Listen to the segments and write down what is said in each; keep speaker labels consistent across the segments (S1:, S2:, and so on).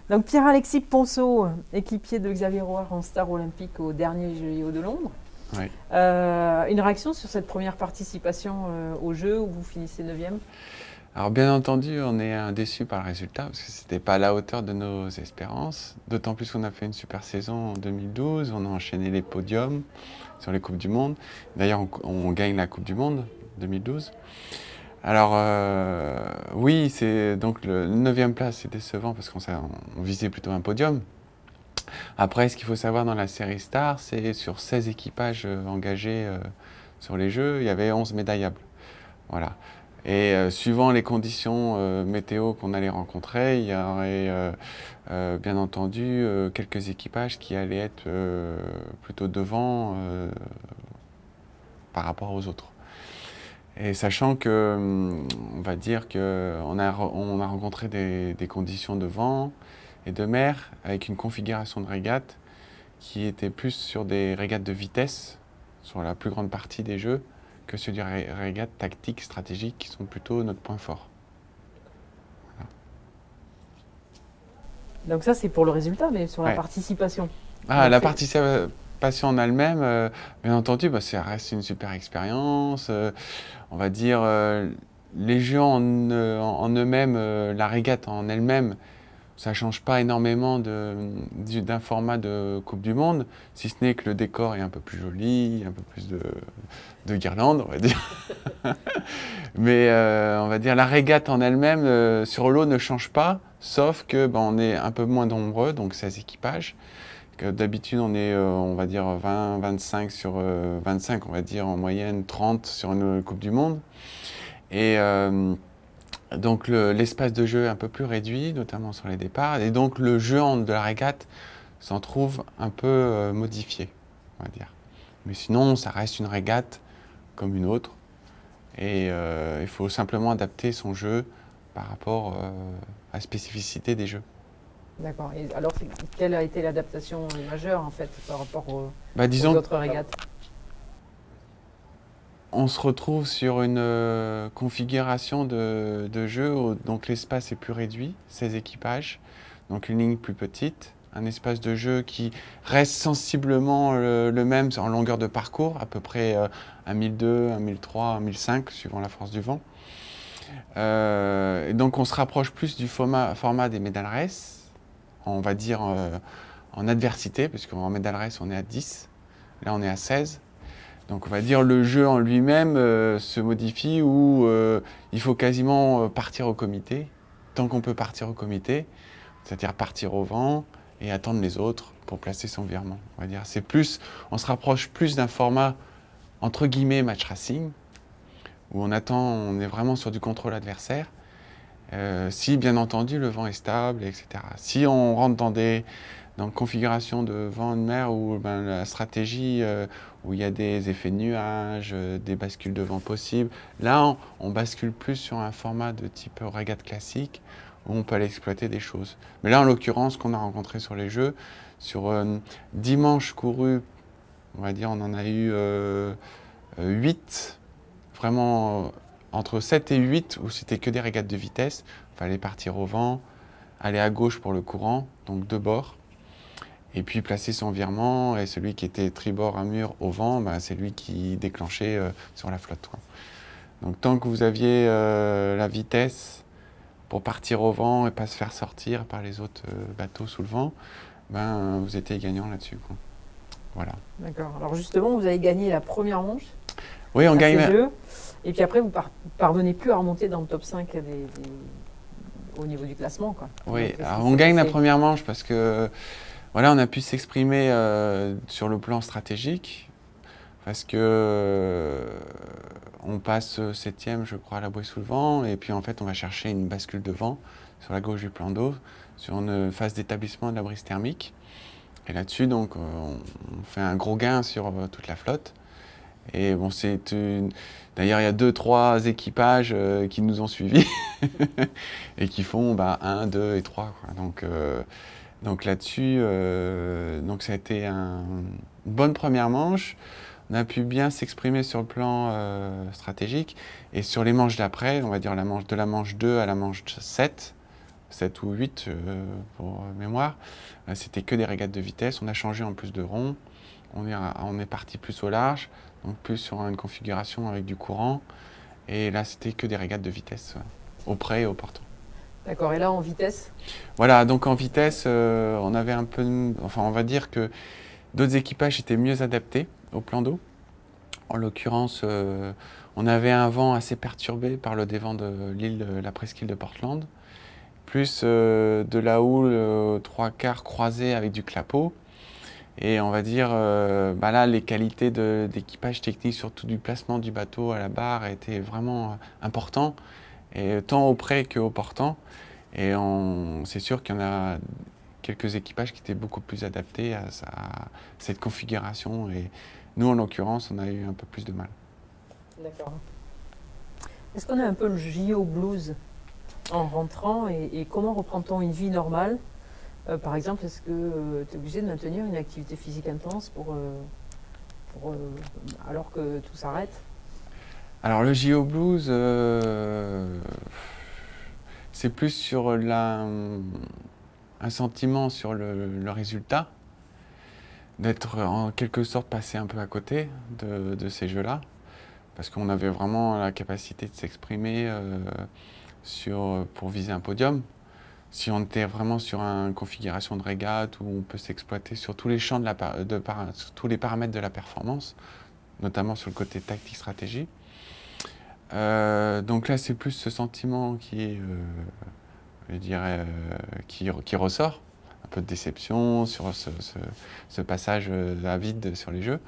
S1: Donc Pierre-Alexis Ponceau, équipier de Xavier Roire en star olympique au dernier JO de Londres.
S2: Oui.
S1: Une réaction sur cette première participation aux Jeux où vous finissez 9e?
S2: Alors bien entendu, on est déçu par le résultat parce que c'était pas à la hauteur de nos espérances. D'autant plus qu'on a fait une super saison en 2012, on a enchaîné les podiums sur les Coupes du Monde. D'ailleurs, on gagne la Coupe du Monde 2012. Alors oui, c'est donc le 9e place, c'est décevant parce qu'on visait plutôt un podium. Après, ce qu'il faut savoir dans la série Star, c'est sur 16 équipages engagés sur les Jeux, il y avait 11 médaillables. Voilà. Et suivant les conditions météo qu'on allait rencontrer, il y aurait bien entendu quelques équipages qui allaient être plutôt devant par rapport aux autres. Et sachant que, on va dire qu'on on a rencontré des conditions de vent et de mer avec une configuration de régate qui était plus sur des régates de vitesse sur la plus grande partie des Jeux que sur des régates tactiques, stratégiques qui sont plutôt notre point fort. Voilà.
S1: Donc ça c'est pour le résultat, mais sur la
S2: Ouais.
S1: participation.
S2: Ah, la participation en elle-même, bien entendu, bah, ça reste une super expérience. On va dire, les Jeux en eux-mêmes, la régate en elle-même, ça ne change pas énormément d'un format de Coupe du Monde, si ce n'est que le décor est un peu plus joli, un peu plus de guirlandes, on va dire. Mais on va dire la régate en elle-même, sur l'eau, ne change pas, sauf que on est un peu moins nombreux, donc 16 équipages. D'habitude, on est, on va dire, 20, 25 sur 25, on va dire en moyenne 30 sur une Coupe du Monde. Et donc l'espace de jeu est un peu plus réduit, notamment sur les départs. Et donc le jeu de la régate s'en trouve un peu modifié, on va dire. Mais sinon, ça reste une régate comme une autre. Et il faut simplement adapter son jeu par rapport à la spécificité des jeux.
S1: D'accord. Et alors, quelle a été l'adaptation majeure en fait par rapport aux
S2: Disons,
S1: autres régates?
S2: on se retrouve sur une configuration de jeu où donc l'espace est plus réduit, 16 équipages, donc une ligne plus petite, un espace de jeu qui reste sensiblement le même en longueur de parcours, à peu près 1002, 1003, 1005, suivant la force du vent. Et donc on se rapproche plus du format des medal race, on va dire en adversité, puisqu'en medal race on est à 10, là on est à 16. Donc on va dire le jeu en lui-même se modifie où il faut quasiment partir au comité, tant qu'on peut partir au comité, c'est-à-dire partir au vent et attendre les autres pour placer son virement. On va dire c'est plus, on se rapproche plus d'un format entre guillemets match racing où on attend, on est vraiment sur du contrôle adversaire. Si bien entendu le vent est stable, etc. Si on rentre dans une configuration de vent et de mer où la stratégie, où il y a des effets de nuages, des bascules de vent possibles, là on bascule plus sur un format de type régate classique où on peut aller exploiter des choses. Mais là en l'occurrence, qu'on a rencontré sur les Jeux, sur 10 manches courues, on va dire on en a eu 8, vraiment entre 7 et 8 où c'était que des régates de vitesse, il fallait partir au vent, aller à gauche pour le courant, donc deux bords, et puis placer son virement, et celui qui était tribord à mur au vent, c'est lui qui déclenchait sur la flotte, quoi. Donc tant que vous aviez la vitesse pour partir au vent et pas se faire sortir par les autres bateaux sous le vent, vous étiez gagnant là-dessus, quoi. Voilà.
S1: D'accord. Alors justement, vous avez gagné la première manche.
S2: Oui, on gagne.
S1: Jeux, et puis après, vous parvenez plus à remonter dans le top 5 au niveau du classement, quoi.
S2: Oui, alors on gagne la première manche parce que voilà, on a pu s'exprimer sur le plan stratégique, parce que on passe 7e, je crois, à la bouée sous le vent, et puis en fait, on va chercher une bascule de vent sur la gauche du plan d'eau, sur une phase d'établissement de la brise thermique. Et là-dessus, donc, on fait un gros gain sur toute la flotte. Et bon, d'ailleurs, il y a 2-3 équipages qui nous ont suivis et qui font 1, 2 et 3, quoi. Donc là-dessus, ça a été une bonne première manche. On a pu bien s'exprimer sur le plan stratégique. Et sur les manches d'après, on va dire de la manche 2 à la manche 7, 7 ou 8 pour mémoire. C'était que des régates de vitesse. On a changé en plus de rond. On est parti plus au large, donc plus sur une configuration avec du courant. Et là, c'était que des régates de vitesse, au près et au portant.
S1: D'accord, et là en vitesse?
S2: Voilà, donc en vitesse, on avait un peu, enfin on va dire que d'autres équipages étaient mieux adaptés au plan d'eau. En l'occurrence, on avait un vent assez perturbé par le dévent de la presqu'île de Portland, plus de la houle 3/4 croisée avec du clapot. Et on va dire, là, les qualités d'équipage technique, surtout du placement du bateau à la barre, étaient vraiment importants, et tant au près qu'au portant. Et c'est sûr qu'il y en a quelques équipages qui étaient beaucoup plus adaptés à cette configuration. Et nous, en l'occurrence, on a eu un peu plus de mal.
S1: D'accord. Est-ce qu'on a un peu le JO blues en rentrant et comment reprend-on une vie normale? Par exemple, est-ce que tu es obligé de maintenir une activité physique intense alors que tout s'arrête?
S2: Alors le JO Blues, c'est plus sur un sentiment sur le résultat, d'être en quelque sorte passé un peu à côté de ces jeux-là, parce qu'on avait vraiment la capacité de s'exprimer pour viser un podium. Si on était vraiment sur une configuration de régate où on peut s'exploiter sur tous les champs sur tous les paramètres de la performance, notamment sur le côté tactique-stratégie. Donc là, c'est plus ce sentiment qui est, je dirais, qui ressort. Un peu de déception sur ce passage à vide sur les jeux.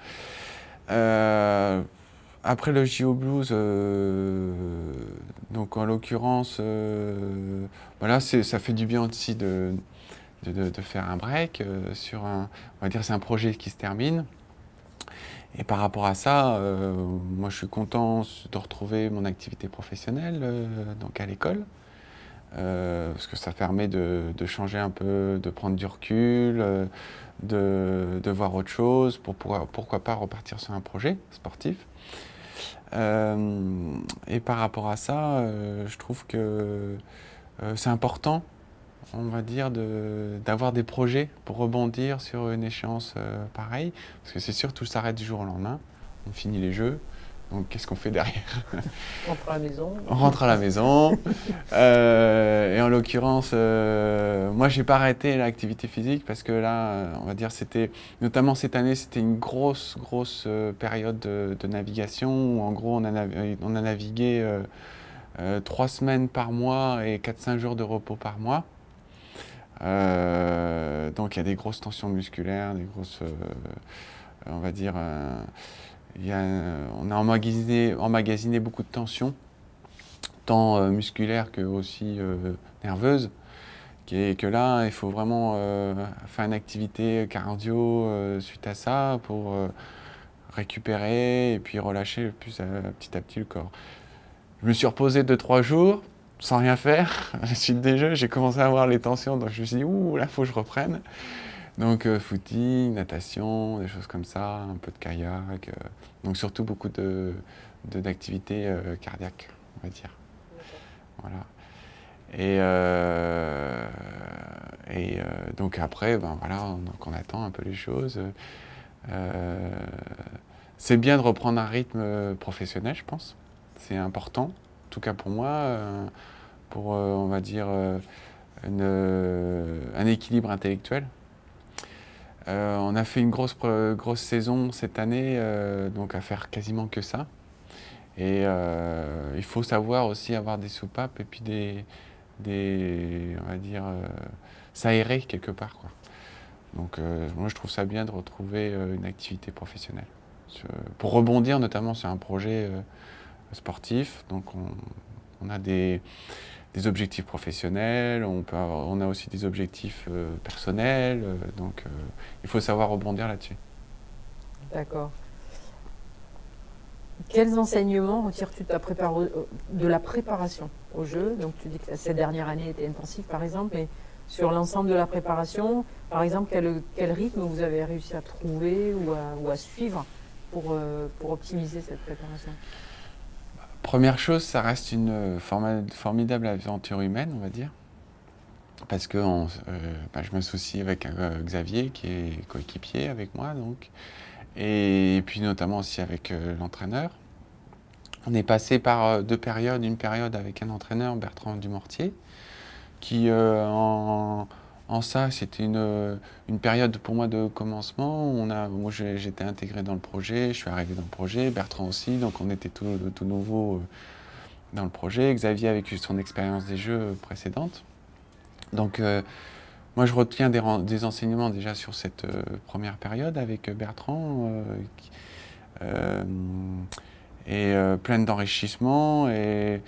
S2: Après le JO Blues, donc en l'occurrence, voilà, ça fait du bien aussi de faire un break sur on va dire, c'est un projet qui se termine. Et par rapport à ça, moi je suis content de retrouver mon activité professionnelle donc à l'école, parce que ça permet de changer un peu, de prendre du recul, de voir autre chose, pourquoi pas repartir sur un projet sportif. Et par rapport à ça, je trouve que c'est important, on va dire, d'avoir des projets pour rebondir sur une échéance pareille, parce que c'est sûr, tout s'arrête du jour au lendemain, on finit les jeux, donc qu'est-ce qu'on fait derrière?
S1: On rentre à la maison.
S2: On rentre à la maison, et en l'occurrence, moi j'ai pas arrêté l'activité physique, parce que là, on va dire, notamment cette année, c'était une grosse période de navigation, où en gros on a navigué 3 semaines par mois et 4-5 jours de repos par mois. Donc il y a des grosses tensions musculaires, des grosses, on va dire, on a emmagasiné beaucoup de tensions, tant musculaires que aussi nerveuses, et que là, il faut vraiment faire une activité cardio suite à ça pour récupérer et puis relâcher petit à petit le corps. Je me suis reposé 2-3 jours sans rien faire. À la suite des jeux, j'ai commencé à avoir les tensions, donc je me suis dit, ouh, là, il faut que je reprenne. Donc footing, natation, des choses comme ça, un peu de kayak, donc surtout beaucoup d'activités cardiaques, on va dire. Voilà. Et donc après, voilà, donc on attend un peu les choses. C'est bien de reprendre un rythme professionnel, je pense. C'est important, en tout cas pour moi, pour, on va dire, un équilibre intellectuel. On a fait une grosse saison cette année, donc à faire quasiment que ça. Et il faut savoir aussi avoir des soupapes et puis on va dire, s'aérer quelque part, quoi. Donc moi je trouve ça bien de retrouver une activité professionnelle. Pour rebondir notamment sur un projet sportif, donc on a des objectifs professionnels, on a aussi des objectifs personnels, donc il faut savoir rebondir là-dessus.
S1: D'accord. Quels enseignements retires-tu de la préparation au jeu? Donc tu dis que cette dernière année était intensive par exemple, mais sur l'ensemble de la préparation, par exemple, quel rythme vous avez réussi à trouver ou à suivre pour optimiser cette préparation?
S2: Première chose, ça reste une formidable aventure humaine, on va dire. parce que je m'associe avec Xavier, qui est coéquipier avec moi, donc, et puis notamment aussi avec l'entraîneur. On est passé par deux périodes, une période avec un entraîneur, Bertrand Dumortier, qui en ça, c'était une période pour moi de commencement. Moi, j'étais intégré dans le projet, je suis arrivé dans le projet, Bertrand aussi, donc on était tout nouveau dans le projet. Xavier avec son expérience des jeux précédente. Donc, moi, je retiens des enseignements déjà sur cette première période avec Bertrand, pleine d'enrichissement et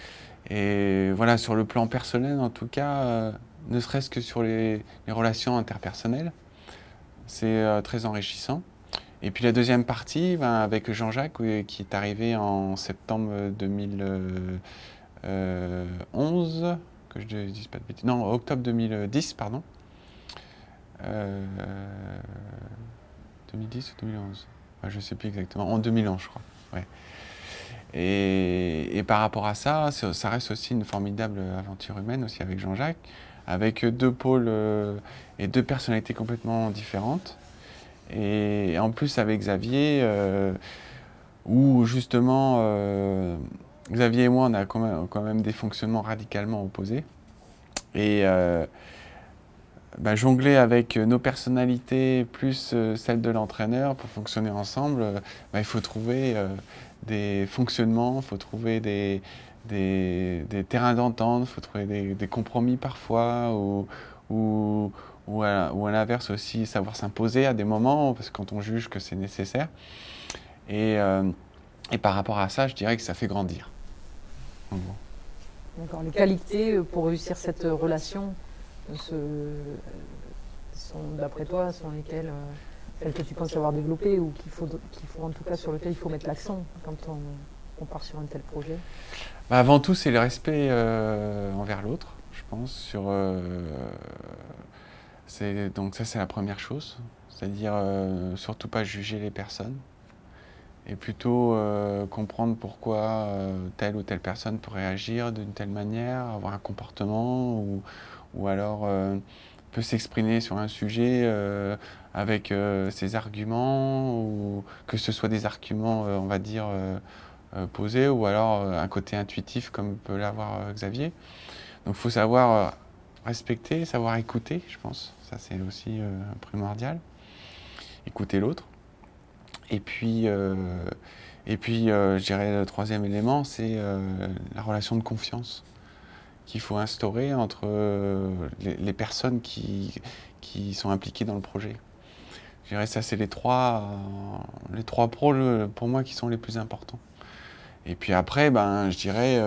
S2: voilà, sur le plan personnel, en tout cas, ne serait-ce que sur les relations interpersonnelles, c'est très enrichissant. Et puis la deuxième partie, avec Jean-Jacques, qui est arrivé en septembre 2011, que je ne dise pas de bêtises, non, octobre 2010, pardon. 2010 ou 2011 je ne sais plus exactement, en 2011, je crois. Ouais. Et par rapport à ça, ça reste aussi une formidable aventure humaine aussi avec Jean-Jacques, avec deux pôles et deux personnalités complètement différentes. Et en plus avec Xavier, où justement Xavier et moi, on a quand même des fonctionnements radicalement opposés. Et jongler avec nos personnalités plus celles de l'entraîneur pour fonctionner ensemble, il faut trouver des fonctionnements, il faut trouver des terrains d'entente, il faut trouver des compromis parfois, ou à l'inverse aussi savoir s'imposer à des moments, parce que quand on juge que c'est nécessaire. Et par rapport à ça, je dirais que ça fait grandir.
S1: D'accord. Les qualités pour réussir cette relation d'après toi, sont lesquelles celles que tu penses avoir développées ou qu'il faut en tout cas sur lesquelles il faut mettre l'accent quand on part sur un tel projet?
S2: Avant tout, c'est le respect envers l'autre, je pense. Donc ça, c'est la première chose. C'est-à-dire surtout pas juger les personnes et plutôt comprendre pourquoi telle ou telle personne peut réagir d'une telle manière, avoir un comportement ou alors peut s'exprimer sur un sujet avec ses arguments, ou que ce soit des arguments, on va dire, posés, ou alors un côté intuitif comme peut l'avoir Xavier. Donc il faut savoir respecter, savoir écouter, je pense. Ça, c'est aussi primordial. Écouter l'autre. Et puis, je dirais le troisième élément, c'est la relation de confiance qu'il faut instaurer entre les personnes qui sont impliquées dans le projet. Je dirais ça, c'est les trois pôles pour moi qui sont les plus importants. Et puis après, je dirais,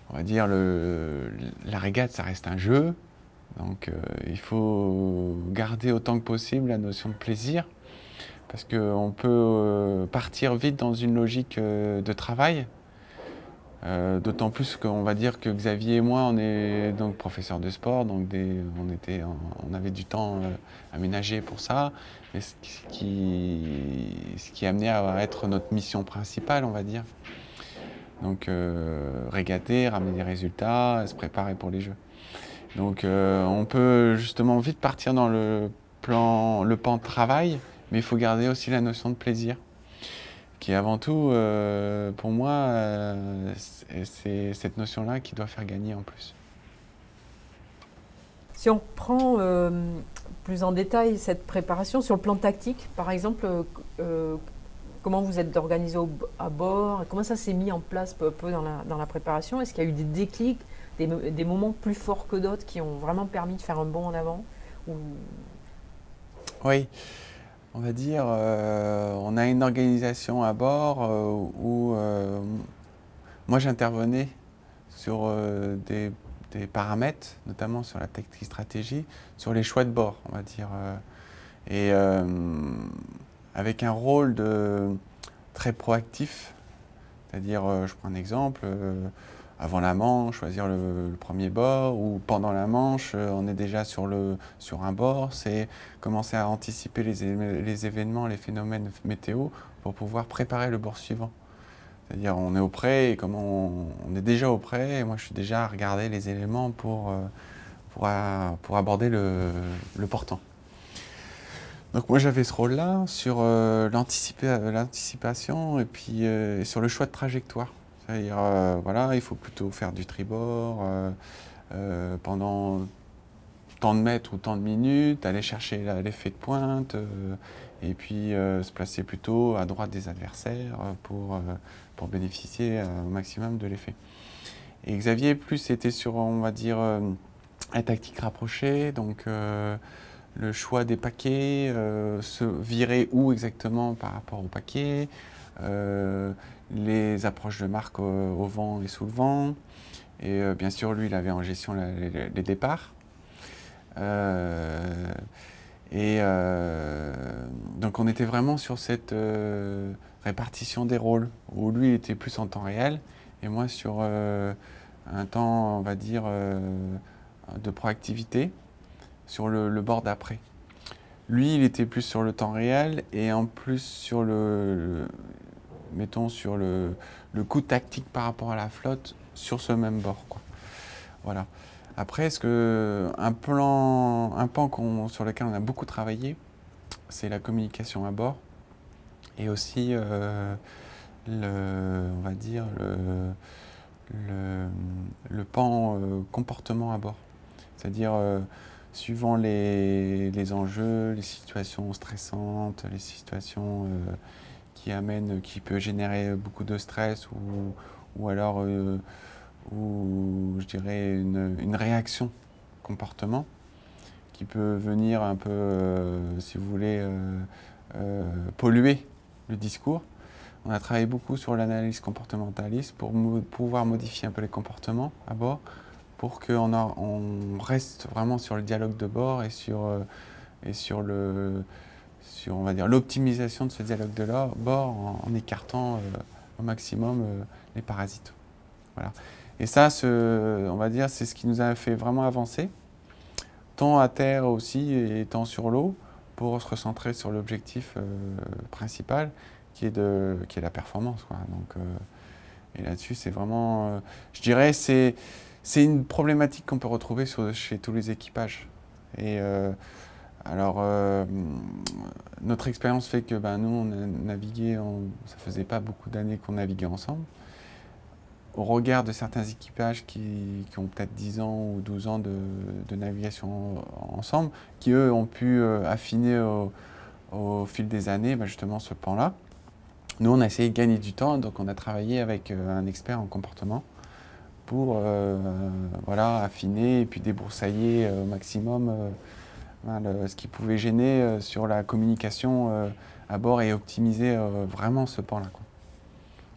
S2: on va dire, la régate, ça reste un jeu. Donc il faut garder autant que possible la notion de plaisir, parce qu'on peut partir vite dans une logique de travail. D'autant plus qu'on va dire que Xavier et moi, on est donc professeurs de sport, donc on avait du temps aménagé pour ça, mais ce qui amenait à être notre mission principale, on va dire. Donc régater, ramener des résultats, se préparer pour les Jeux. Donc on peut justement vite partir dans le pan de travail, mais il faut garder aussi la notion de plaisir, qui avant tout, pour moi, c'est cette notion-là qui doit faire gagner en plus.
S1: Si on prend plus en détail cette préparation, sur le plan tactique, par exemple, comment vous êtes organisé à bord? Comment ça s'est mis en place peu à peu dans la préparation? Est-ce qu'il y a eu des déclics, des moments plus forts que d'autres qui ont vraiment permis de faire un bond en avant?
S2: Oui. On va dire, on a une organisation à bord où moi j'intervenais sur des paramètres, notamment sur la tactique stratégie, sur les choix de bord, on va dire. Et avec un rôle très proactif, c'est-à-dire, je prends un exemple, avant la manche, choisir le premier bord, ou pendant la manche, on est déjà sur un bord, c'est commencer à anticiper les événements, les phénomènes météo pour pouvoir préparer le bord suivant. C'est-à-dire on est au pré, et on est déjà au pré, et moi je suis déjà à regarder les éléments pour pour aborder le portant. Donc moi j'avais ce rôle-là sur l'anticipation et puis sur le choix de trajectoire. C'est-à-dire, voilà, il faut plutôt faire du tribord pendant tant de mètres ou tant de minutes, aller chercher l'effet de pointe et puis se placer plutôt à droite des adversaires pour bénéficier au maximum de l'effet. Et Xavier, plus c'était sur, on va dire, la tactique rapprochée, donc le choix des paquets, se virer où exactement par rapport au paquet, les approches de marque au vent et sous le vent. Et bien sûr, lui, il avait en gestion les départs. Donc on était vraiment sur cette répartition des rôles, où lui, il était plus en temps réel, et moi sur un temps, on va dire, de proactivité, sur le bord d'après. Lui, il était plus sur le temps réel et en plus sur mettons, sur le coup tactique par rapport à la flotte sur ce même bord, quoi. Voilà. Après, un pan sur lequel on a beaucoup travaillé, c'est la communication à bord et aussi, on va dire, le pan comportement à bord. C'est-à-dire, suivant les enjeux, les situations stressantes, les situations qui peut générer beaucoup de stress ou alors ou je dirais une réaction comportement qui peut venir un peu, si vous voulez, polluer le discours. On a travaillé beaucoup sur l'analyse comportementaliste pour pouvoir modifier un peu les comportements à bord, pour qu'on reste vraiment sur le dialogue de bord et sur on va dire, l'optimisation de ce dialogue de bord en écartant au maximum les parasites. Voilà. Et ça, on va dire, c'est ce qui nous a fait vraiment avancer, tant à terre aussi et tant sur l'eau, pour se recentrer sur l'objectif principal, qui est la performance, quoi. Donc, et là-dessus, c'est vraiment, je dirais, c'est une problématique qu'on peut retrouver chez tous les équipages. Et alors, notre expérience fait que nous, on a navigué, ça faisait pas beaucoup d'années qu'on naviguait ensemble. Au regard de certains équipages qui ont peut-être 10 ans ou 12 ans de navigation ensemble, qui eux ont pu affiner au fil des années justement ce pan-là. Nous, on a essayé de gagner du temps, donc on a travaillé avec un expert en comportement pour voilà, affiner et puis débroussailler au maximum ce qui pouvait gêner sur la communication à bord et optimiser vraiment ce pan-là, quoi.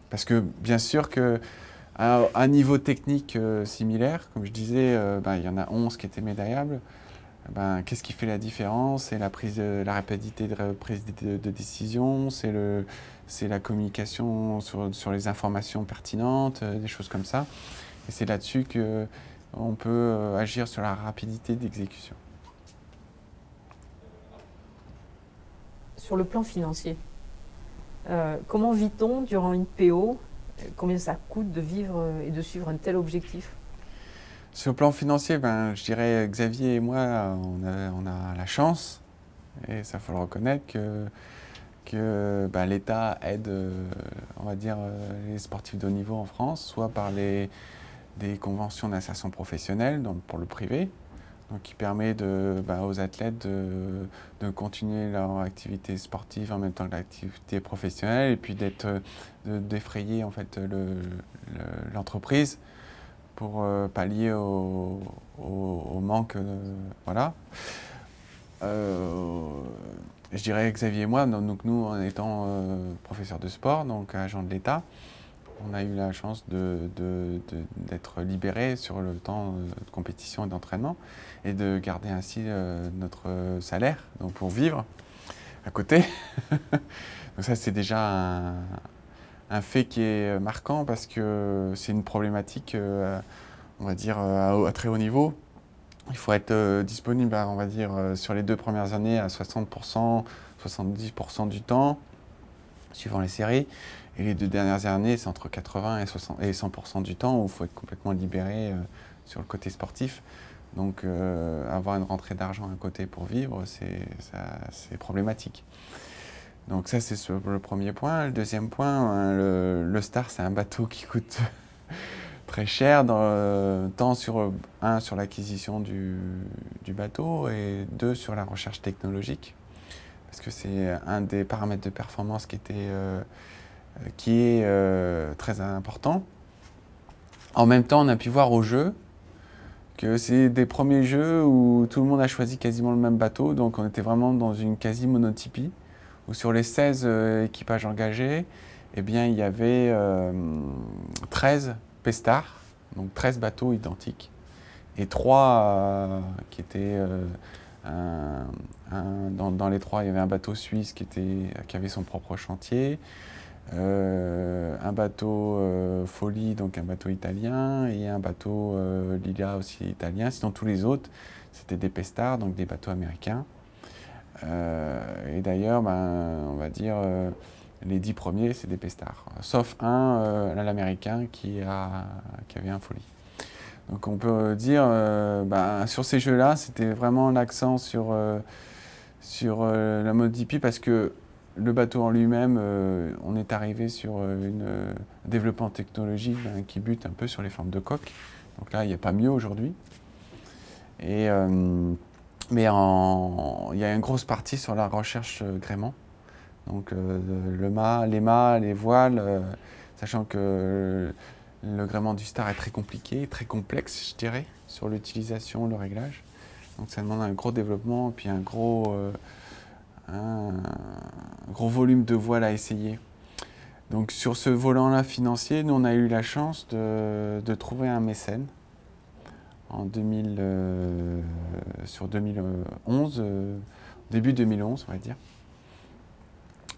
S2: Parce que bien sûr que à un niveau technique similaire, comme je disais, il y en a 11 qui étaient médaillables. Qu'est-ce qui fait la différence? C'est la rapidité de prise de décision, c'est la communication sur les informations pertinentes, des choses comme ça. Et c'est là-dessus qu'on peut agir sur la rapidité d'exécution.
S1: Sur le plan financier, comment vit-on durant une PO? Combien ça coûte de vivre et de suivre un tel objectif?
S2: Sur le plan financier, je dirais Xavier et moi, on a la chance, et ça faut le reconnaître, que l'État aide, on va dire, les sportifs de haut niveau en France, soit par des conventions d'insertion professionnelle, donc pour le privé, donc qui permet aux athlètes de continuer leur activité sportive en même temps que l'activité professionnelle, et puis d'effrayer en fait l'entreprise pour pallier au manque. Voilà. Je dirais Xavier et moi, donc nous en étant professeurs de sport, donc agents de l'État, on a eu la chance d'être libérés sur le temps de compétition et d'entraînement et de garder ainsi notre salaire donc pour vivre à côté. Donc ça, c'est déjà un fait qui est marquant parce que c'est une problématique, on va dire, à très haut niveau. Il faut être disponible, on va dire, sur les 2 premières années à 60%, 70% du temps, suivant les séries. Et les 2 dernières années, c'est entre 80 et 100% du temps où il faut être complètement libéré sur le côté sportif. Donc avoir une rentrée d'argent à côté pour vivre, c'est problématique. Donc ça, c'est le premier point. Le deuxième point, le Star, c'est un bateau qui coûte très cher, tant sur l'acquisition du bateau et deux, sur la recherche technologique. Parce que c'est un des paramètres de performance qui est très important. En même temps, on a pu voir au jeu que c'est des premiers jeux où tout le monde a choisi quasiment le même bateau. Donc on était vraiment dans une quasi-monotypie, où sur les 16 équipages engagés, eh bien, il y avait 13 P-Star, donc 13 bateaux identiques, et 3 qui étaient... dans les 3, il y avait un bateau suisse qui avait son propre chantier, un bateau Folie, donc un bateau italien, et un bateau Lilia aussi italien. Sinon, tous les autres, c'était des P-Star, donc des bateaux américains. Et d'ailleurs, on va dire, les 10 premiers, c'est des P-Star. Sauf l'américain, qui avait un Folie. Donc on peut dire, sur ces jeux-là, c'était vraiment l'accent sur la MotoGP, parce que le bateau en lui-même, on est arrivé sur un développement technologique qui bute un peu sur les formes de coque. Donc là, il n'y a pas mieux aujourd'hui. Mais il y a une grosse partie sur la recherche gréement. Donc les mâts, les voiles, sachant que le gréement du Star est très compliqué, très complexe, je dirais, sur l'utilisation, le réglage. Donc ça demande un gros développement, puis un gros volume de voiles à essayer. Donc sur ce volant-là financier, nous on a eu la chance de trouver un mécène sur 2011, début 2011 on va dire.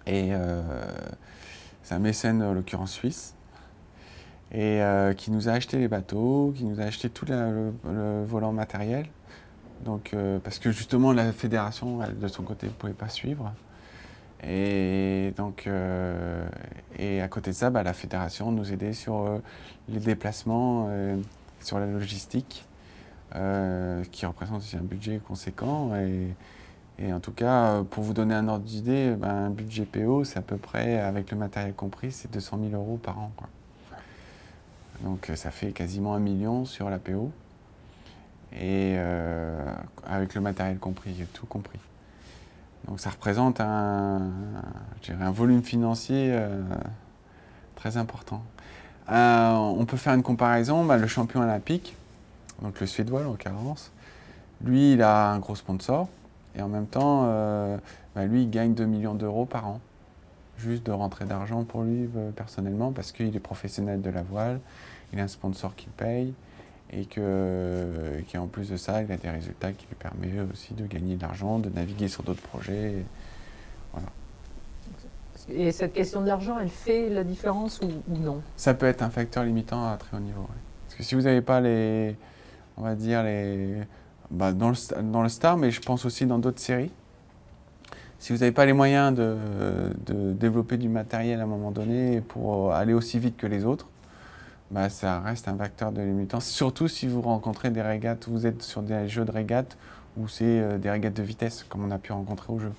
S2: Et c'est un mécène en l'occurrence suisse, et qui nous a acheté les bateaux, qui nous a acheté tout le volant matériel. Donc, parce que justement la fédération, elle, de son côté, ne pouvait pas suivre. Et donc, et à côté de ça, la fédération nous aidait sur les déplacements, sur la logistique, qui représente aussi un budget conséquent. Et en tout cas, pour vous donner un ordre d'idée, un budget PO, c'est à peu près, avec le matériel compris, c'est 200 000 € par an, quoi. Donc ça fait quasiment 1 million sur la PO. Et avec le matériel compris, tout compris. Donc ça représente un volume financier très important. On peut faire une comparaison, le champion olympique, donc le Suédois en l'occurrence, lui il a un gros sponsor, et en même temps, lui il gagne 2 millions d'euros par an, juste de rentrée d'argent pour lui personnellement, parce qu'il est professionnel de la voile, il a un sponsor qui paye, et qu'en plus de ça, il a des résultats qui lui permettent aussi de gagner de l'argent, de naviguer sur d'autres projets. Voilà.
S1: Et cette question de l'argent, elle fait la différence ou non?
S2: Ça peut être un facteur limitant à très haut niveau. Ouais. Parce que si vous n'avez pas on va dire dans le Star, mais je pense aussi dans d'autres séries, si vous n'avez pas les moyens de développer du matériel à un moment donné pour aller aussi vite que les autres, ça reste un facteur de limitant, surtout si vous rencontrez des régates, vous êtes sur des jeux de régates où c'est des régates de vitesse, comme on a pu rencontrer au jeu.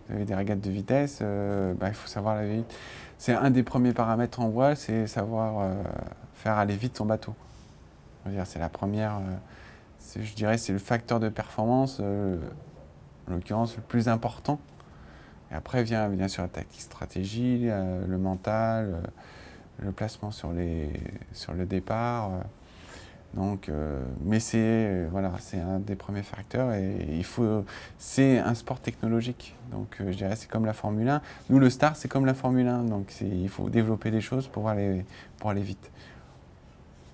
S2: Vous avez des régates de vitesse, il faut savoir aller vite. C'est un des premiers paramètres en voile, c'est savoir faire aller vite son bateau. C'est la première, je dirais, c'est le facteur de performance, en l'occurrence, le plus important. Et après vient bien sûr la tactique, stratégie, le mental, le placement sur le départ. Donc, mais c'est un des premiers facteurs, et c'est un sport technologique. Donc je dirais c'est comme la Formule 1. Nous le Star c'est comme la Formule 1, donc il faut développer des choses pour aller vite.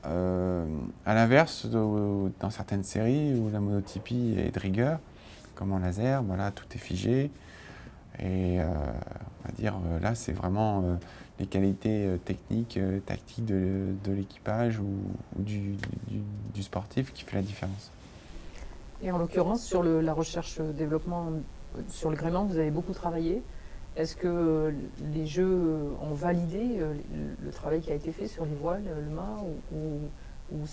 S2: À l'inverse, dans certaines séries où la monotypie est de rigueur, comme en laser, tout est figé. Et on va dire, là, c'est vraiment les qualités techniques, tactiques de l'équipage ou du sportif qui fait la différence.
S1: Et en l'occurrence, sur la recherche-développement, sur le gréement, vous avez beaucoup travaillé. Est-ce que les jeux ont validé le travail qui a été fait sur les voiles, le mât, ou où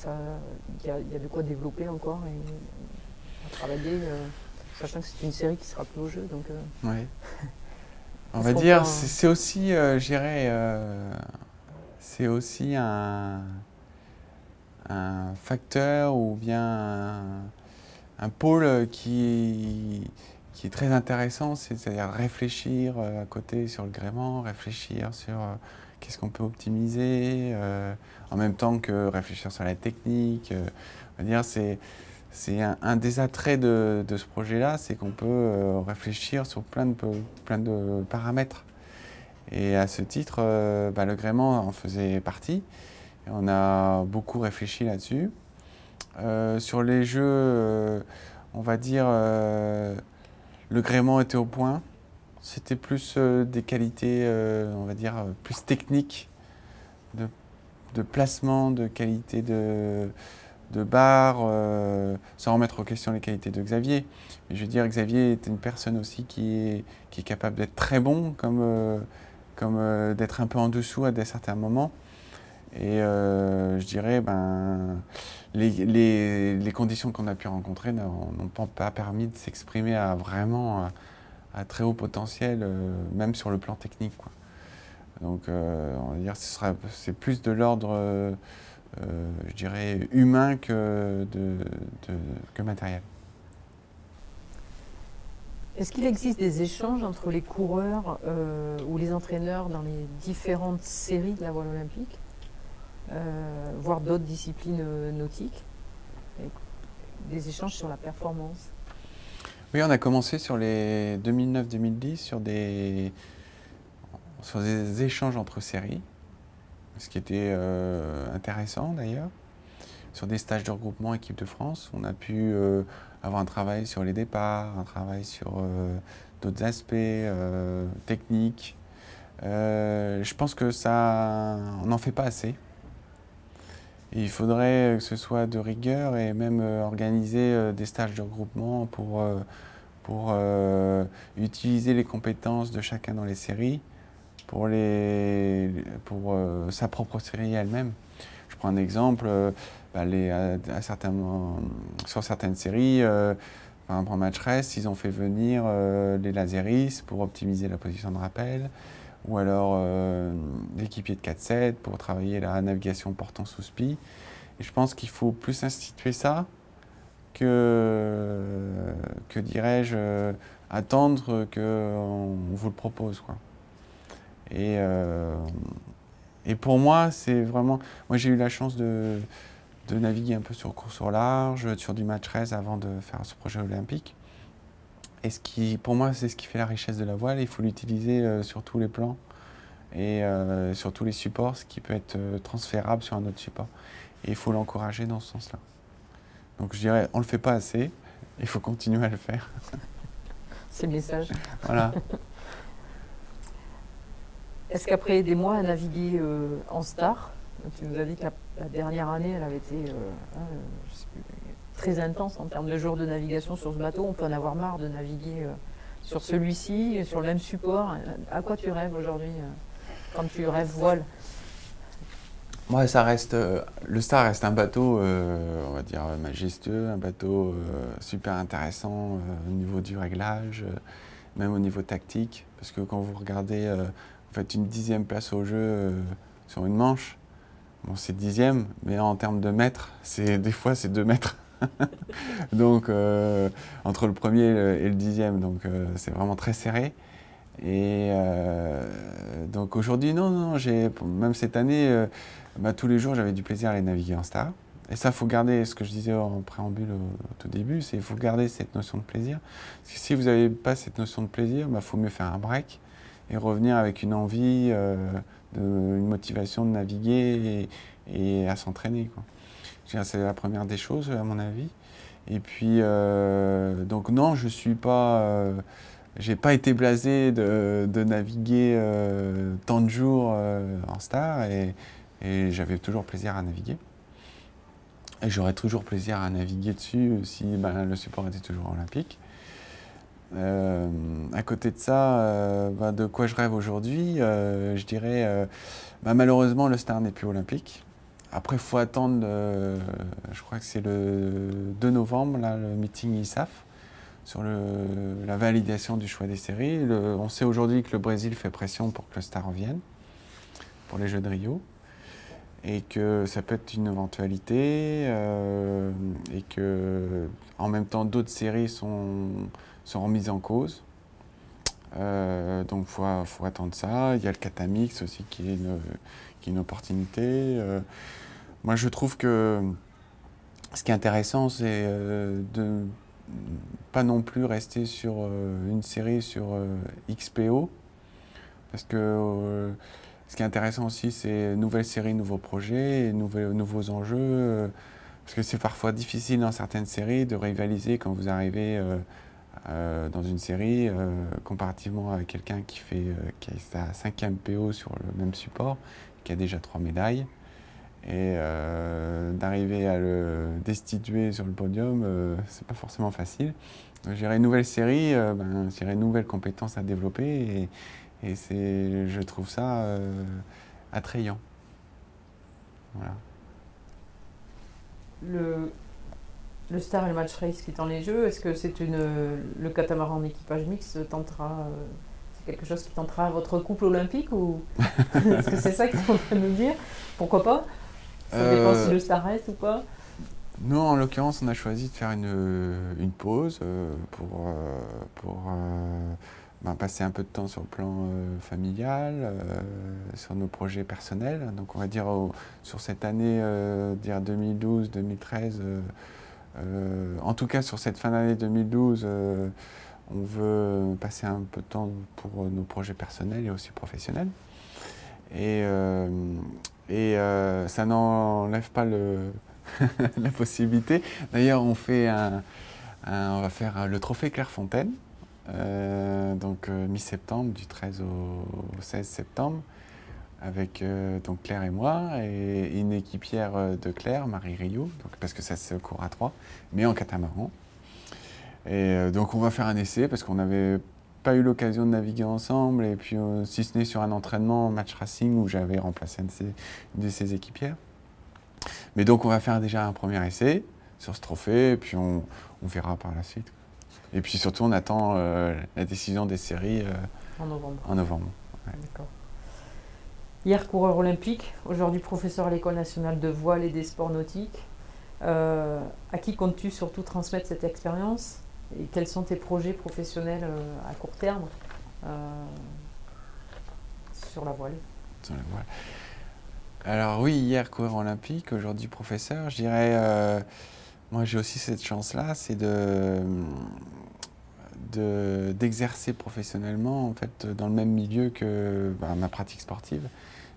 S1: il y a de quoi développer encore et à travailler, sachant que c'est une série qui sera plus au jeu. Donc,
S2: Ouais. On
S1: est-ce
S2: va
S1: qu'on
S2: dire,
S1: peut
S2: c'est aussi, je dirais, c'est aussi un facteur ou bien un pôle qui est très intéressant, c'est-à-dire réfléchir à côté sur le gréement, réfléchir sur qu'est-ce qu'on peut optimiser, en même temps que réfléchir sur la technique. On va dire, c'est un des attraits de ce projet-là, c'est qu'on peut réfléchir sur plein de paramètres. Et à ce titre, le gréement en faisait partie. Et on a beaucoup réfléchi là-dessus. Sur les jeux, on va dire, le gréement était au point. C'était plus des qualités, on va dire, plus techniques, de, de placement, de qualité de barre, sans remettre en question les qualités de Xavier. Mais je veux dire, Xavier est une personne aussi qui est capable d'être très bon, comme d'être un peu en dessous à certains moments. Et je dirais, les conditions qu'on a pu rencontrer n'ont pas permis de s'exprimer à vraiment à très haut potentiel, même sur le plan technique, quoi. Donc, on va dire, c'est plus de l'ordre, je dirais, humain que matériel.
S1: est-ce qu'il existe des échanges entre les coureurs ou les entraîneurs dans les différentes séries de la voile olympique, voire d'autres disciplines nautiques, des échanges sur la performance?
S2: Oui, on a commencé sur les 2009-2010 sur des échanges entre séries, ce qui était intéressant d'ailleurs. Sur des stages de regroupement équipe de France, on a pu avoir un travail sur les départs, un travail sur d'autres aspects techniques. Je pense que on n'en fait pas assez. Et il faudrait que ce soit de rigueur et même organiser des stages de regroupement pour utiliser les compétences de chacun dans les séries pour sa propre série elle-même. Je prends un exemple, sur certaines séries, par exemple en match race, ils ont fait venir les laséristes pour optimiser la position de rappel, ou alors l'équipier de 4-7 pour travailler la navigation portant sous spi. Et je pense qu'il faut plus instituer ça que dirais-je, attendre qu'on vous le propose, quoi. Et pour moi, c'est vraiment... Moi, j'ai eu la chance de naviguer un peu sur course au large, sur du match race avant de faire ce projet olympique. Et pour moi, c'est ce qui fait la richesse de la voile. Il faut l'utiliser sur tous les plans et sur tous les supports, ce qui peut être transférable sur un autre support. Et il faut l'encourager dans ce sens-là. Donc je dirais, on ne le fait pas assez, il faut continuer à le faire.
S1: C'est le message.
S2: Voilà.
S1: Est-ce qu'après des mois à naviguer en star, tu nous as dit que la dernière année, elle avait été je sais plus, très intense en termes de jours de navigation sur ce bateau. On peut en avoir marre de naviguer sur celui-ci, sur le même support. À quoi tu rêves aujourd'hui quand tu rêves voile?
S2: Moi, le Star reste un bateau, on va dire, majestueux, un bateau super intéressant au niveau du réglage, même au niveau tactique. Parce que quand vous regardez, vous faites une 10e place au jeu sur une manche, bon, c'est 10e, mais en termes de mètres, des fois c'est 2 mètres. Donc, entre le premier et le 10e, donc c'est vraiment très serré. Et donc aujourd'hui, non, même cette année, tous les jours, j'avais du plaisir à aller naviguer en Star. Et ça, il faut garder, ce que je disais en préambule au tout début, c'est qu'il faut garder cette notion de plaisir. Parce que si vous n'avez pas cette notion de plaisir, il faut mieux faire un break et revenir avec une envie, une motivation de naviguer et à s'entraîner, quoi. C'est la première des choses, à mon avis. Et puis, donc non, je suis pas... j'ai pas été blasé de naviguer tant de jours en Star et j'avais toujours plaisir à naviguer. Et j'aurais toujours plaisir à naviguer dessus si le support était toujours olympique. À côté de ça, de quoi je rêve aujourd'hui, je dirais malheureusement le Star n'est plus olympique. après, il faut attendre, je crois que c'est le 2 novembre, là, le meeting ISAF, sur la validation du choix des séries. On sait aujourd'hui que le Brésil fait pression pour que le Star revienne, pour les Jeux de Rio, et que ça peut être une éventualité, et que en même temps d'autres séries sont remises en cause. Donc faut attendre ça. Il y a le Catamix aussi qui est une opportunité. Moi je trouve que ce qui est intéressant c'est de pas non plus rester sur une série sur XPO, parce que ce qui est intéressant aussi c'est nouvelles séries, nouveaux projets, et nouveaux enjeux, parce que c'est parfois difficile dans certaines séries de rivaliser quand vous arrivez dans une série, comparativement à quelqu'un qui a sa 5e PO sur le même support, qui a déjà 3 médailles, et d'arriver à le destituer sur le podium, c'est pas forcément facile. Donc, je dirais une nouvelle série, je dirais une nouvelle compétence à développer, et je trouve ça attrayant. Voilà.
S1: Le Star et le Match Race qui est dans les jeux, est-ce que le catamaran en équipage mixte tentera, c'est quelque chose qui tentera votre couple olympique, ou est-ce que c'est ça qu'ils sont en train de nous dire? Pourquoi pas? Ça dépend si le Star reste ou pas.
S2: Nous, en l'occurrence, on a choisi de faire une pause pour passer un peu de temps sur le plan familial, sur nos projets personnels. Donc on va dire sur cette année, dire 2012-2013, en tout cas sur cette fin d'année 2012, on veut passer un peu de temps pour nos projets personnels et aussi professionnels. Et ça n'enlève pas la possibilité. D'ailleurs, on va faire le trophée Clairefontaine, donc mi-septembre, du 13 au 16 septembre, avec donc Claire et moi, et une équipière de Claire, Marie Rio, donc, parce que ça se court à 3, mais en catamaran. Et donc on va faire un essai, parce qu'on n'avait pas eu l'occasion de naviguer ensemble, et puis si ce n'est sur un entraînement match racing où j'avais remplacé une de ses équipières. Mais donc on va faire déjà un premier essai sur ce trophée, et puis on verra par la suite. Et puis surtout on attend la décision des séries
S1: en novembre.
S2: En novembre. Ouais.
S1: D'accord. Hier coureur olympique, aujourd'hui professeur à l'École nationale de voile et des sports nautiques. À qui comptes-tu surtout transmettre cette expérience, et quels sont tes projets professionnels à court terme sur la voile?
S2: Sur la voile. Alors oui, hier coureur olympique, aujourd'hui professeur. Je dirais, moi j'ai aussi cette chance-là, c'est d'exercer professionnellement en fait dans le même milieu que ma pratique sportive.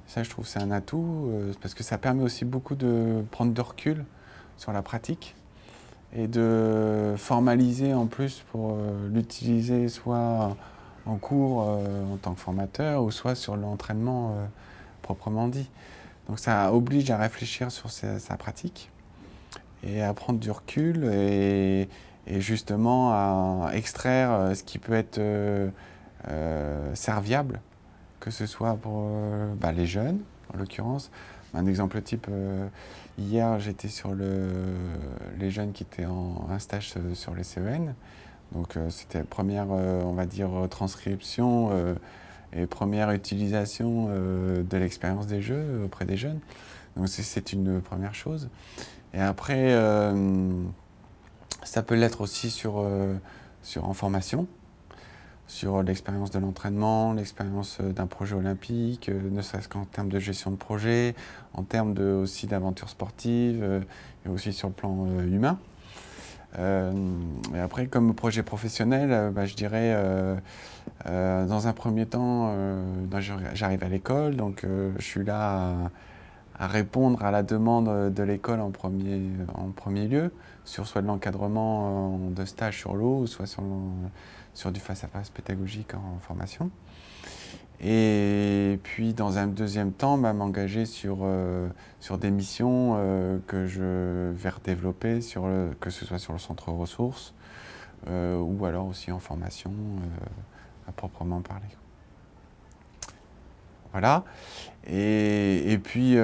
S2: Ça, je trouve c'est un atout, parce que ça permet aussi beaucoup de prendre de recul sur la pratique et de formaliser en plus pour l'utiliser soit en cours en tant que formateur, ou soit sur l'entraînement proprement dit. Donc ça oblige à réfléchir sur sa pratique et à prendre du recul, et justement à extraire ce qui peut être serviable, que ce soit pour les jeunes, en l'occurrence. Un exemple type, hier j'étais sur les jeunes qui étaient un stage sur les CEN. Donc c'était la première, on va dire, transcription et première utilisation de l'expérience des jeux auprès des jeunes. Donc c'est une première chose. Et après, ça peut l'être aussi en formation, sur l'expérience de l'entraînement, l'expérience d'un projet olympique, ne serait-ce qu'en termes de gestion de projet, en termes aussi d'aventure sportive, et aussi sur le plan humain. Et après, comme projet professionnel, je dirais, dans un premier temps, j'arrive à l'école, donc je suis là à répondre à la demande de l'école en premier lieu, sur soit de l'encadrement de stage sur l'eau, soit sur du face-à-face pédagogique en formation. Et puis, dans un deuxième temps, m'engager sur des missions que je vais redévelopper, que ce soit sur le centre ressources, ou alors aussi en formation à proprement parler. Voilà. Et puis,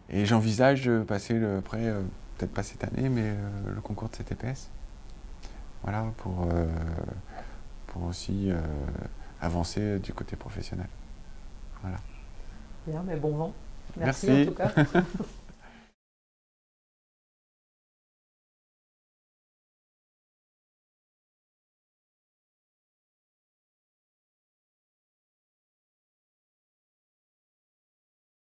S2: et j'envisage de passer peut-être pas cette année, mais le concours de CTPS. Voilà, pour aussi avancer du côté professionnel. Voilà.
S1: Bien, mais bon vent.
S2: Merci.
S1: En tout cas.